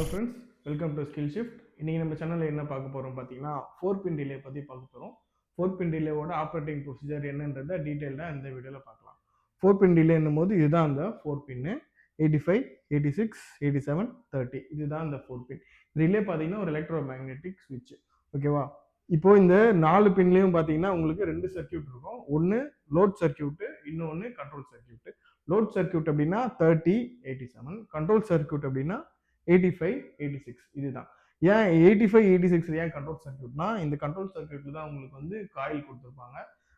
Hello friends, welcome to skill shift. இன்றைக்கி நம்ம சேனலில் என்ன பார்க்க போகிறோம் பார்த்தீங்கன்னா, 4 பின் டிலே பற்றி பார்க்க போகிறோம். 4 பின் டிலேவோட ஆப்ரேட்டிங் ப்ரொசீஜர் என்னன்றதை டீட்டெயில்டாக இந்த வீடியோவில் பார்க்கலாம். 4 பின் டிலேன்னும் போது இதுதான் அந்த 4 பின்னு 85, 86, 87, 30 இதுதான் இந்த 4 பின். ரிலே பார்த்தீங்கன்னா ஒரு எலக்ட்ரோ மேக்னெட்டிக் ஸ்விட்ச். ஓகேவா? இப்போ இந்த 4 பின்லேயும் பார்த்தீங்கன்னா உங்களுக்கு 2 சர்க்கியூட் இருக்கும். ஒன்று லோட் சர்க்கியூட்டு, இன்னொன்று கண்ட்ரோல் சர்க்கியூட்டு. லோட் சர்க்கியூட் அப்படின்னா 30, 87, கண்ட்ரோல் சர்க்கியூட் அப்படின்னா 85, 86 இதுதான். ஏன் 85, 86 ஏன் கண்ட்ரோல் சர்க்கியூட்னா, இந்த கண்ட்ரோல் சர்க்கியூட்ல தான் உங்களுக்கு வந்து காயில் கொடுத்துருப்பாங்க.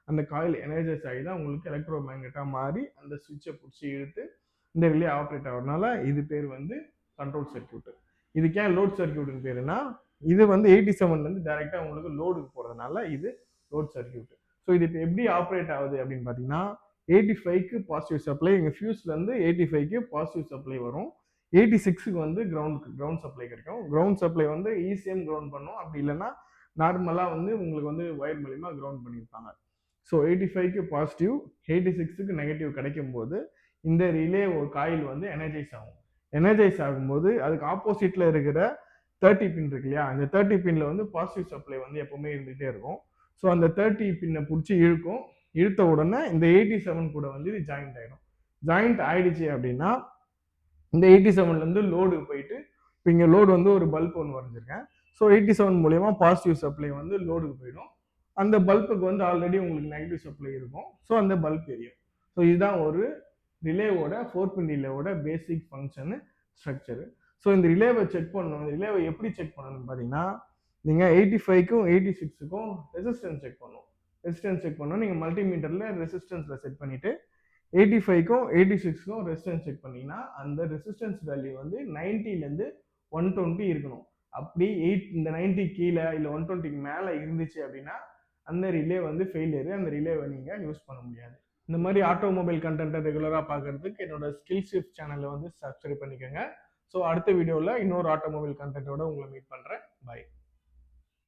அந்த காயில் எனர்ஜைஸ் ஆகி தான் உங்களுக்கு எலக்ட்ரோ மேக்னெட்டாக மாறி அந்த சுவிட்சை பிடிச்சி இழுத்து இந்த ரிலே ஆப்ரேட் ஆகிறதுனால இது பேர் வந்து கண்ட்ரோல் சர்க்கியூட். இதுக்கு ஏன் லோட் சர்க்கியூட்னு பேருனா, இது வந்து 87லேருந்து டைரெக்டாக உங்களுக்கு லோடுக்கு போகிறதுனால இது லோட் சர்க்கியூட். ஸோ இது இப்போ எப்படி ஆப்ரேட் ஆகுது அப்படின்னு பார்த்தீங்கன்னா, 85க்கு பாசிட்டிவ் சப்ளை, எங்கள் ஃபியூஸ்லேருந்து 85க்கு பாசிட்டிவ் சப்ளை வரும். 86க்கு வந்து கிரவுண்ட் சப்ளை கிடைக்கும். கிரவுண்ட் சப்ளை வந்து ஈஸியாக கிரவுண்ட் பண்ணும். அப்படி இல்லைன்னா நார்மலாக வந்து உங்களுக்கு வந்து ஒயர் மூலிமா கிரவுண்ட் பண்ணியிருப்பாங்க. ஸோ 85க்கு பாசிட்டிவ், 86க்கு நெகட்டிவ் கிடைக்கும் போது இந்த ரிலே ஒரு காயில் வந்து எனர்ஜைஸ் ஆகும். எனர்ஜைஸ் ஆகும்போது அதுக்கு ஆப்போசிட்டில் இருக்கிற 30 பின் இருக்கு இல்லையா, அந்த 30 பின்ல வந்து பாசிட்டிவ் சப்ளை வந்து எப்பவுமே இருந்துகிட்டே இருக்கும். ஸோ அந்த 30 பின்னை பிடிச்சி இழுக்கும். இழுத்த உடனே இந்த 87 கூட வந்து இது ஜாயிண்ட் ஆகிடும். ஜாயிண்ட் ஆயிடுச்சு அப்படின்னா இந்த 87லேருந்து லோடு போயிட்டு, இப்போ இங்கே லோடு வந்து ஒரு பல்ப் ஒன்று வரைஞ்சிருக்கேன். ஸோ 87 மூலயமா பாசிட்டிவ் சப்ளை வந்து லோடுக்கு போயிடும். அந்த பல்புக்கு வந்து ஆல்ரெடி உங்களுக்கு நெகட்டிவ் சப்ளை இருக்கும். ஸோ அந்த பல்ப் எரியும். ஸோ இதுதான் ஒரு ரிலேவோட 4 பின் ரிலேவோட பேசிக் ஃபங்க்ஷனு ஸ்ட்ரக்சரு. ஸோ இந்த ரிலேவை செக் பண்ணணும். இந்த ரிலேவை எப்படி செக் பண்ணணும்னு பார்த்தீங்கன்னா, நீங்கள் 85க்கும் 86க்கும் ரெசிஸ்டன்ஸ் செக் பண்ணணும். ரெசிஸ்டன்ஸ் செக் பண்ணணும். நீங்கள் மல்டிமீட்டரில் ரெசிஸ்டன்ஸில் செட் பண்ணிவிட்டு 85க்கும் 86க்கும் ரெசிஸ்டன்ஸ் செக் பண்ணீங்கன்னா அந்த ரெசிஸ்டன்ஸ் வேல்யூ வந்து 90லேருந்து 120 இருக்கணும். அப்படி இந்த 90 கீழே இல்லை 120க்கு மேலே இருந்துச்சு அப்படின்னா அந்த ரிலே வந்து ஃபெயிலியரு. அந்த ரிலேவை நீங்கள் யூஸ் பண்ண முடியாது. இந்த மாதிரி ஆட்டோமொபைல் கண்டென்ட்டை ரெகுலராக பார்க்கறதுக்கு என்னோட ஸ்கில் ஷிஃப்ட் சேனலை வந்து சப்ஸ்கிரைப் பண்ணிக்கோங்க. ஸோ அடுத்த வீடியோவில் இன்னொரு ஆட்டோமொபைல் கண்டென்ட்டோட உங்களை மீட் பண்ணுறேன். பை.